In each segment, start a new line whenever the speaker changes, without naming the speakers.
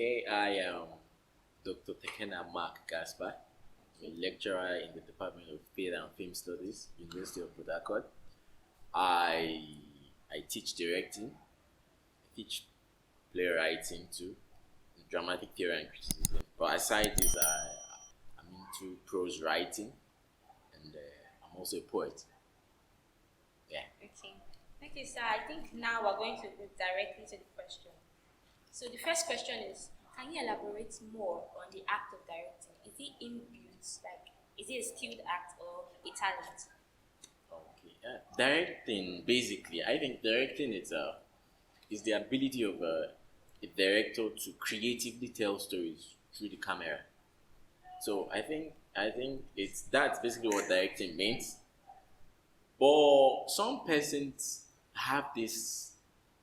Okay, I am Dr. Tekena Mark Gasper, a lecturer in the Department of Theatre and Film Studies, University of Harcourt. I I teach directing, I teach playwriting too, dramatic theory and criticism. But aside this, I'm into prose writing, and I'm also a poet. Yeah.
Okay. Okay, sir. I think now we're going to go directly to the question. So the first question is, can you elaborate more on the act of directing? Is it inbuilt, like, is it a skilled act or a talent?
Okay. Directing, basically, I think directing is the ability of a director to creatively tell stories through the camera. So I think it's that's basically what directing means. But some persons have this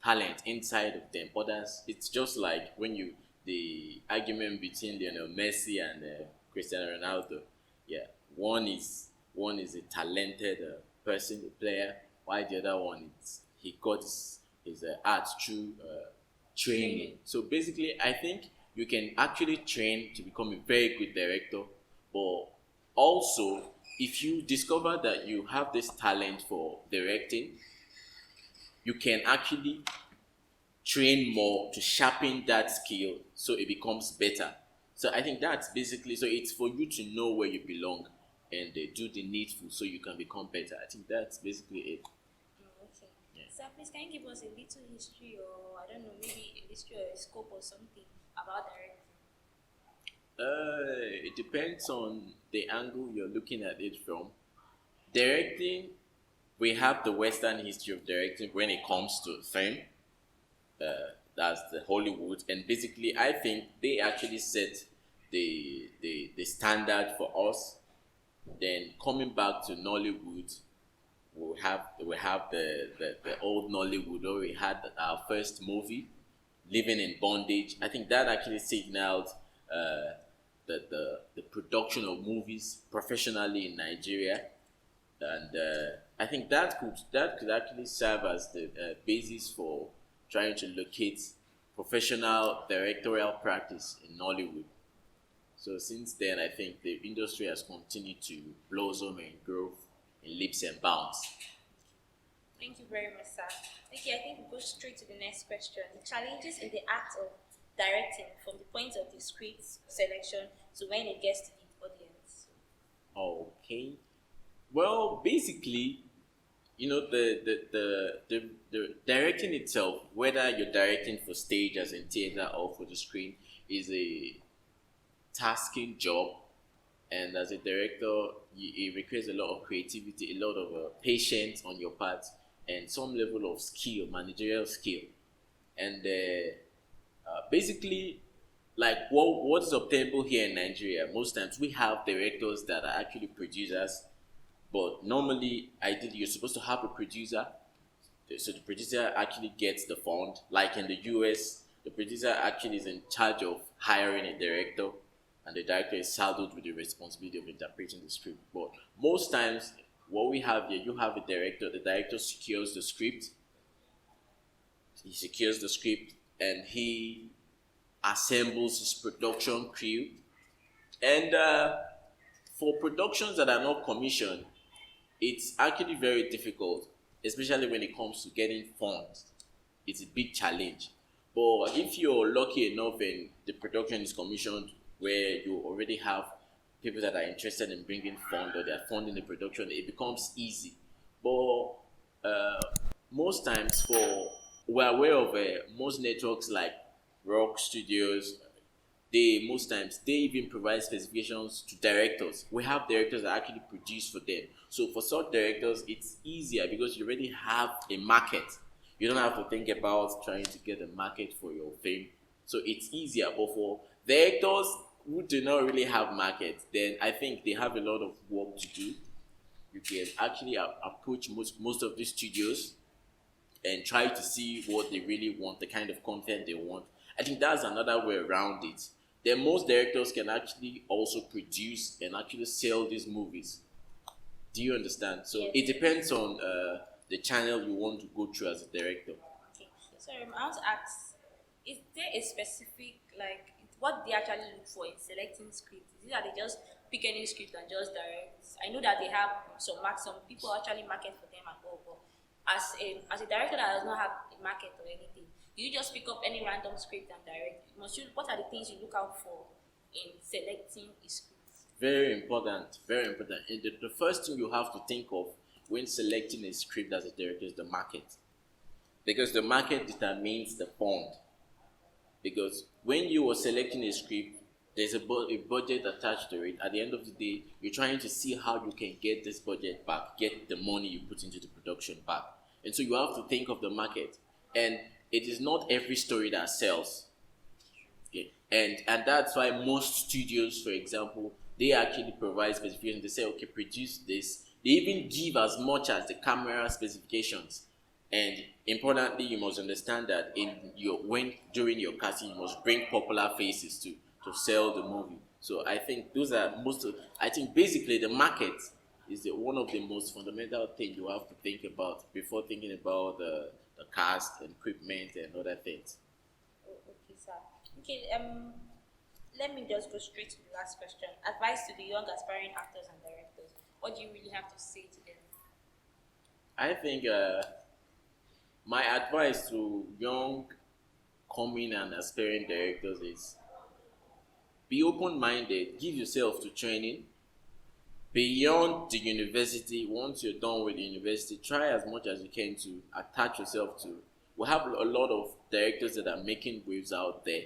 talent inside of them. Others, it's just like when you the argument between Lionel Messi and Cristiano Ronaldo. Yeah, one is a talented person, a player, while the other one is he got his art through training. So basically, I think you can actually train to become a very good director, but also if you discover that you have this talent for directing, you can actually train more to sharpen that skill so it becomes better. So I think that's basically so it's for you to know where you belong and do the needful so you can become better. I think that's basically it.
Oh, okay.
Yeah.
Sir, please can you give us a little history or I don't know, maybe a history or a scope or something about directing?
It depends on the angle you're looking at it from. Directing, we have the Western history of directing when it comes to film. That's the Hollywood, and basically, I think they actually set the standard for us. Then coming back to Nollywood, we have the old Nollywood where we had our first movie, Living in Bondage. I think that actually signaled the production of movies professionally in Nigeria, and I think that could actually serve as the basis for trying to locate professional directorial practice in Nollywood. So since then, I think the industry has continued to blossom and grow in leaps and bounds.
Thank you very much, sir. Okay, I think we'll go straight to the next question. The challenges in the act of directing from the point of the script selection to when it gets to the audience.
Okay. Well, basically, the directing itself, whether you're directing for stage as in theater or for the screen, is a tasking job, and as a director it requires a lot of creativity, a lot of patience on your part, and some level of skill, managerial skill. And basically, like what is obtainable here in Nigeria, most times we have directors that are actually producers, but normally ideally you're supposed to have a producer, so the producer actually gets the fund. Like in the US, the producer actually is in charge of hiring a director, and the director is saddled with the responsibility of interpreting the script. But most times, what we have here, you have a director. The director secures the script. He secures the script, and he assembles his production crew. And for productions that are not commissioned, it's actually very difficult, especially when it comes to getting funds. It's a big challenge. But if you're lucky enough and the production is commissioned, where you already have people that are interested in bringing fund or they're funding the production, it becomes easy. But most times, for we're aware of most networks like Rock Studios, they most times they even provide specifications to directors. We have directors that actually produce for them. So for such directors, it's easier because you already have a market. You don't have to think about trying to get a market for your film. So it's easier. But for directors who do not really have markets, then I think they have a lot of work to do. You can actually approach most of these studios and try to see what they really want, the kind of content they want. I think that's another way around it. Then most directors can actually also produce and actually sell these movies. Do you understand? So
Yes.
it depends on the channel you want to go through as a director.
Okay. So I want to ask is there a specific, like, what they actually look for in selecting scripts? Is it that they just pick any script and just direct? I know that they have some people actually market for them and all, but as a director that does not have a market or anything, do you just pick up any random script and direct? What are the things you look out for in selecting a script?
Very important, very important. And the first thing you have to think of when selecting a script as a director is the market. Because the market determines the fund. Because when you are selecting a script, there's a budget attached to it. At the end of the day, you're trying to see how you can get this budget back, get the money you put into the production back. And so you have to think of the market. And it is not every story that sells. Okay. And that's why most studios, for example, they actually provide specifications. They say, okay, produce this. They even give as much as the camera specifications. And importantly, you must understand that during your casting, you must bring popular faces to sell the movie. So I think I think basically the market is one of the most fundamental things you have to think about before thinking about the cast and equipment and other things.
Okay, sir. Okay, let me just go straight to the last question. Advice to the young aspiring actors and directors. What do you really have to say to them?
I think my advice to young, coming and aspiring directors is be open-minded, give yourself to training. Beyond the university, once you're done with the university, try as much as you can to attach yourself to. We have a lot of directors that are making waves out there.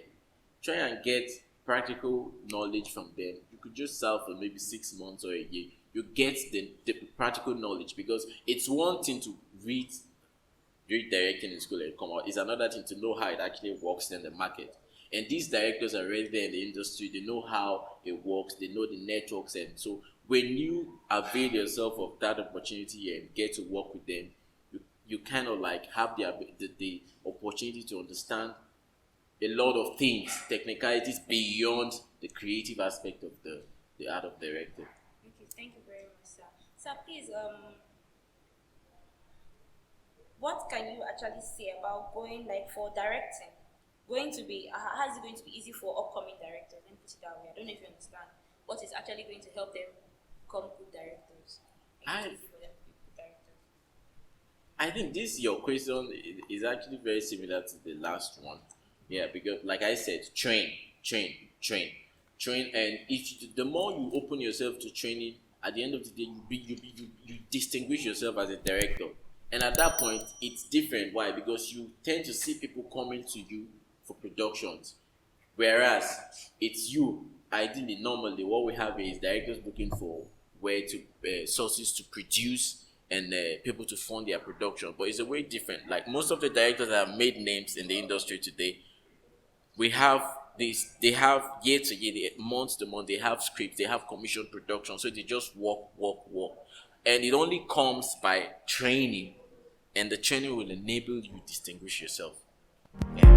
Try and get practical knowledge from them. You could just serve for maybe 6 months or a year. You get the practical knowledge, because it's one thing to read directing in school and come out. It's another thing to know how it actually works in the market. And these directors are already there in the industry. They know how it works. They know the networks. And so when you avail yourself of that opportunity and get to work with them, you kind of like have the opportunity to understand a lot of things, technicalities beyond the creative aspect of the art of directing.
Okay, thank you very much, sir. Sir, please, what can you actually say about going, like, for directing? Going to be how is it going to be easy for upcoming directors? Let me put it that way. I don't know if you understand what is actually going to help them become good directors. Make it easy for them to be good directors.
I think your question is actually very similar to the last one. Yeah, because like I said, train. And the more you open yourself to training, at the end of the day, you distinguish yourself as a director. And at that point, it's different. Why? Because you tend to see people coming to you for productions, whereas it's you. Ideally, normally, what we have is directors looking for sources to produce and people to fund their production. But it's a way different. Like most of the directors that have made names in the industry today, we have this. They have year to year, month to month. They have scripts. They have commission production. So they just work, and it only comes by training, and the training will enable you to distinguish yourself. Yeah.